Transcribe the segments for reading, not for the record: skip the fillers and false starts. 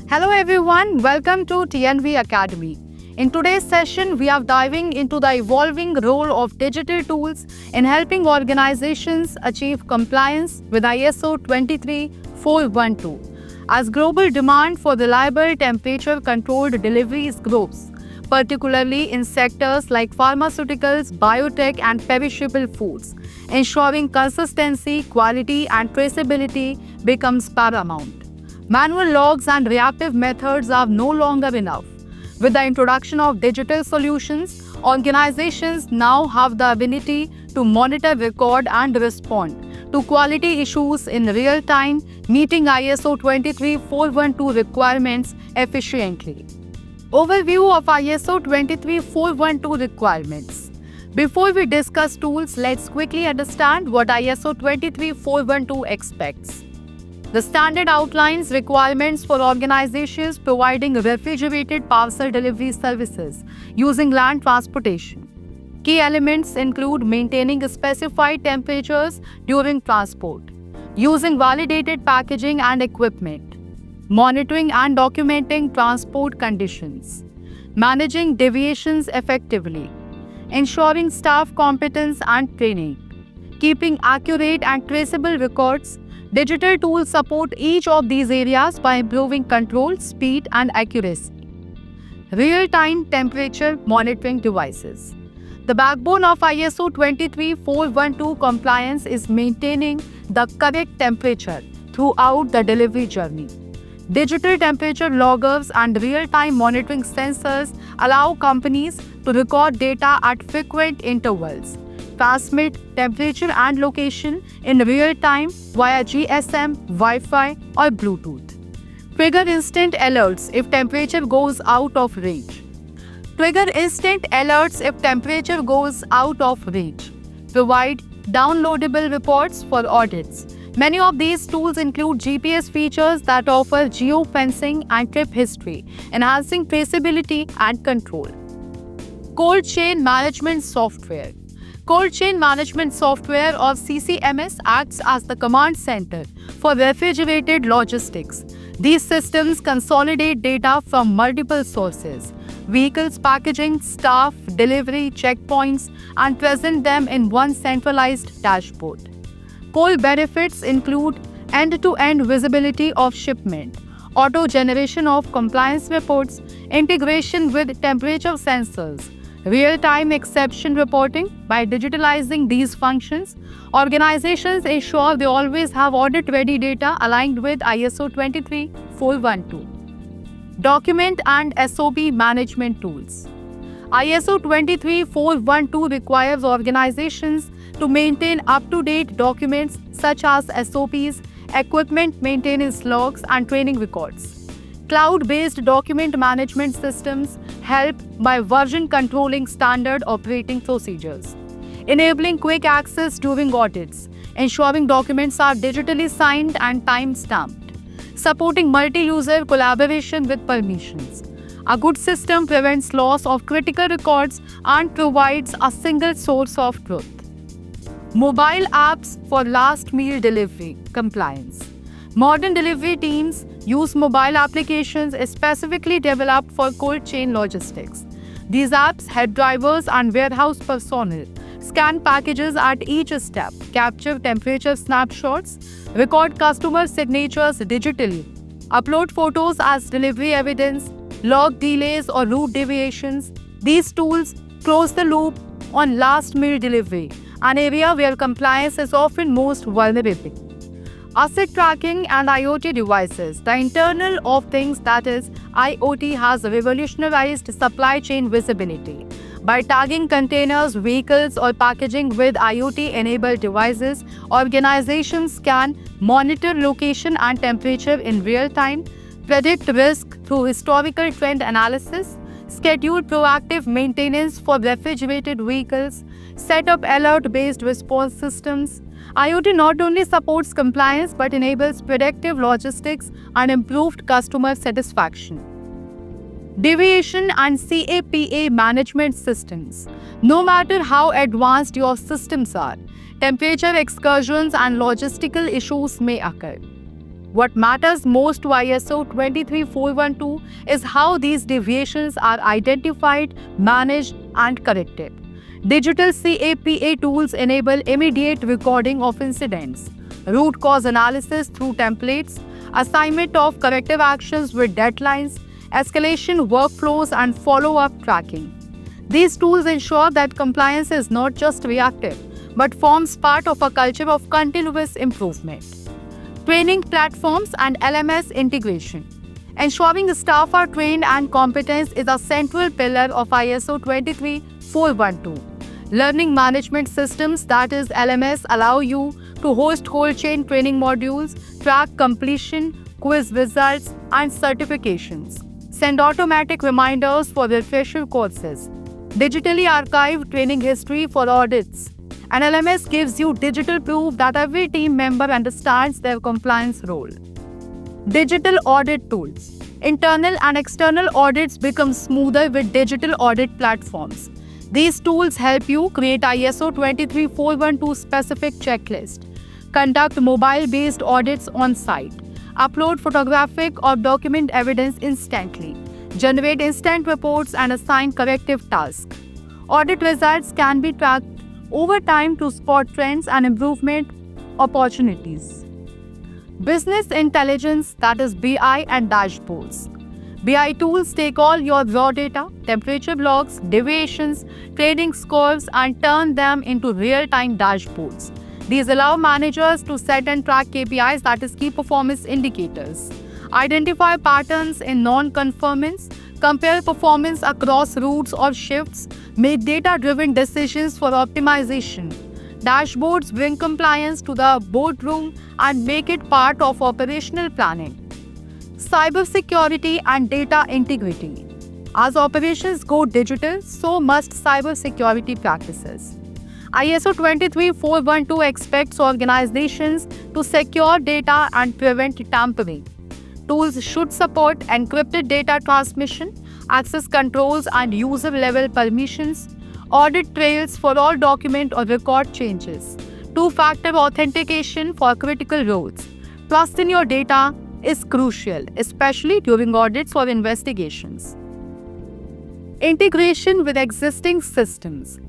Hello everyone, welcome to TNV Academy. In today's session, we are diving into the evolving role of digital tools in helping organizations achieve compliance with ISO 23412. As global demand for reliable temperature-controlled deliveries grows, particularly in sectors like pharmaceuticals, biotech, and perishable foods, ensuring consistency, quality, and traceability becomes paramount. Manual logs and reactive methods are no longer enough. With the introduction of digital solutions, organizations now have the ability to monitor, record, and respond to quality issues in real time, meeting ISO 23412 requirements efficiently. Overview of ISO 23412 requirements. Before we discuss tools, let's quickly understand what ISO 23412 expects. The standard outlines requirements for organizations providing refrigerated parcel delivery services using land transportation. Key elements include maintaining specified temperatures during transport, using validated packaging and equipment, monitoring and documenting transport conditions, managing deviations effectively, ensuring staff competence and training, keeping accurate and traceable records. Digital tools support each of these areas by improving control, speed, and accuracy. Real-time temperature monitoring devices. The backbone of ISO 23412 compliance is maintaining the correct temperature throughout the delivery journey. Digital temperature loggers and real-time monitoring sensors allow companies to record data at frequent intervals, transmit temperature and location in real time via GSM, Wi-Fi, or Bluetooth. Trigger instant alerts if temperature goes out of range. Trigger instant alerts if temperature goes out of range. Provide downloadable reports for audits. Many of these tools include GPS features that offer geofencing and trip history, enhancing traceability and control. Cold chain management software. Cold Chain Management Software or CCMS acts as the command center for refrigerated logistics. These systems consolidate data from multiple sources, vehicles, packaging, staff, delivery, checkpoints, and present them in one centralized dashboard. Core benefits include end-to-end visibility of shipment, auto-generation of compliance reports, integration with temperature sensors, real-time exception reporting. By digitalizing these functions, organizations ensure they always have audit-ready data aligned with ISO 23412. Document and SOP management tools. ISO 23412 requires organizations to maintain up-to-date documents such as SOPs, equipment maintenance logs, and training records. Cloud-based document management systems help by version controlling standard operating procedures, enabling quick access during audits, ensuring documents are digitally signed and time-stamped, supporting multi-user collaboration with permissions. A good system prevents loss of critical records and provides a single source of truth. Mobile apps for last meal delivery compliance. Modern delivery teams use mobile applications specifically developed for cold chain logistics. These apps help drivers and warehouse personnel scan packages at each step, capture temperature snapshots, record customer signatures digitally, upload photos as delivery evidence, log delays or route deviations. These tools close the loop on last mile delivery, an area where compliance is often most vulnerable. Asset tracking and IoT devices. The Internet of Things, that is, IoT, has revolutionized supply chain visibility. By tagging containers, vehicles, or packaging with IoT-enabled devices, organizations can monitor location and temperature in real time, predict risk through historical trend analysis, schedule proactive maintenance for refrigerated vehicles, set up alert-based response systems. IoT not only supports compliance but enables predictive logistics and improved customer satisfaction. Deviation and CAPA management systems. No matter how advanced your systems are, temperature excursions and logistical issues may occur. What matters most to ISO 23412 is how these deviations are identified, managed, and corrected. Digital CAPA tools enable immediate recording of incidents, root cause analysis through templates, assignment of corrective actions with deadlines, escalation workflows, and follow-up tracking. These tools ensure that compliance is not just reactive, but forms part of a culture of continuous improvement. Training platforms and LMS integration. Ensuring staff are trained and competence is a central pillar of ISO 23412. Learning management systems, that is LMS, allow you to host cold chain training modules, track completion, quiz results, and certifications. Send automatic reminders for refresher courses. Digitally archive training history for audits. An LMS gives you digital proof that every team member understands their compliance role. Digital audit tools. Internal and external audits become smoother with digital audit platforms. These tools help you create ISO 23412 specific checklist, conduct mobile-based audits on-site, upload photographic or document evidence instantly, generate instant reports, and assign corrective tasks. Audit results can be tracked over time to spot trends and improvement opportunities. Business intelligence, that is BI and dashboards. BI tools take all your raw data, temperature logs, deviations, trading scores, and turn them into real-time dashboards. These allow managers to set and track KPIs, that is key performance indicators, identify patterns in non-conformance, compare performance across routes or shifts, make data-driven decisions for optimization. Dashboards bring compliance to the boardroom and make it part of operational planning. Cybersecurity and data integrity. As operations go digital, so must cybersecurity practices. ISO 23412 expects organizations to secure data and prevent tampering. Tools should support encrypted data transmission, access controls, and user-level permissions, audit trails for all document or record changes, two-factor authentication for critical roles. Trust in your data is crucial, especially during audits or investigations. Integration with existing systems.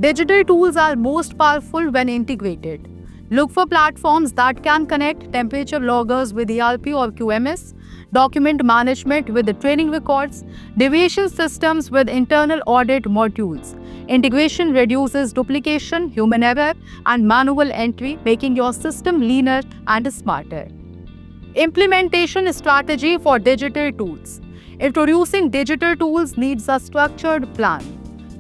Digital tools are most powerful when integrated. Look for platforms that can connect temperature loggers with ERP or QMS, document management with the training records, deviation systems with internal audit modules. Integration reduces duplication, human error, and manual entry, making your system leaner and smarter. Implementation strategy for digital tools. Introducing digital tools needs a structured plan.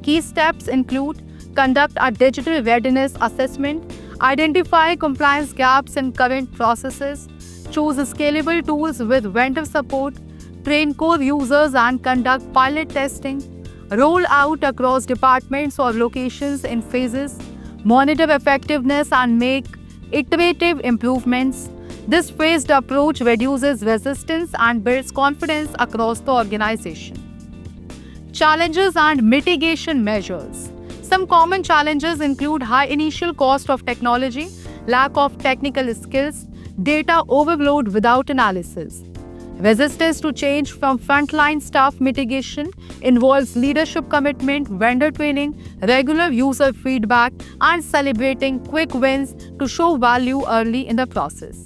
Key steps include conduct a digital readiness assessment, identify compliance gaps in current processes, choose scalable tools with vendor support, train core users and conduct pilot testing, roll out across departments or locations in phases, monitor effectiveness and make iterative improvements. This phased approach reduces resistance and builds confidence across the organization. Challenges and mitigation measures. Some common challenges include high initial cost of technology, lack of technical skills, data overload without analysis. Resistance to change from frontline staff. Mitigation involves leadership commitment, vendor training, regular user feedback, and celebrating quick wins to show value early in the process.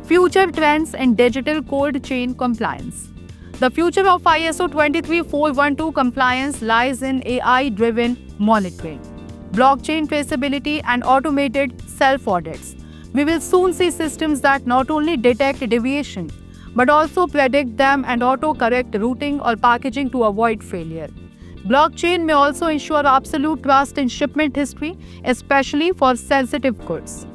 Future trends in digital cold chain compliance. The future of ISO 23412 compliance lies in AI-driven monitoring, blockchain traceability, and automated self-audits. We will soon see systems that not only detect deviation, but also predict them and auto-correct routing or packaging to avoid failure. Blockchain may also ensure absolute trust in shipment history, especially for sensitive goods.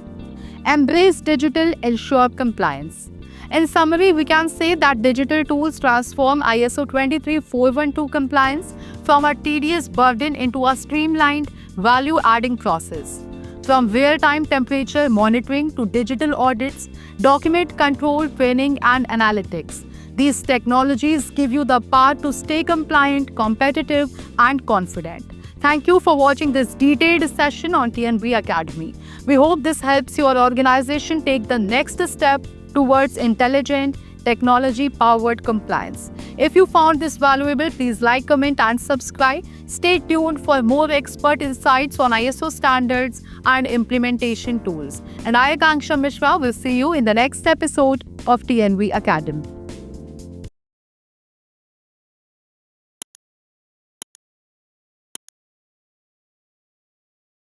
Embrace digital, ensure compliance. In summary, we can say that digital tools transform ISO 23412 compliance from a tedious burden into a streamlined, value-adding process. From real-time temperature monitoring to digital audits, document control, training, and analytics, these technologies give you the power to stay compliant, competitive, and confident. Thank you for watching this detailed session on TNV Academy. We hope this helps your organization take the next step towards intelligent, technology-powered compliance. If you found this valuable, please like, comment and subscribe. Stay tuned for more expert insights on ISO standards and implementation tools. And I, Akanksha Mishra, will see you in the next episode of TNV Academy.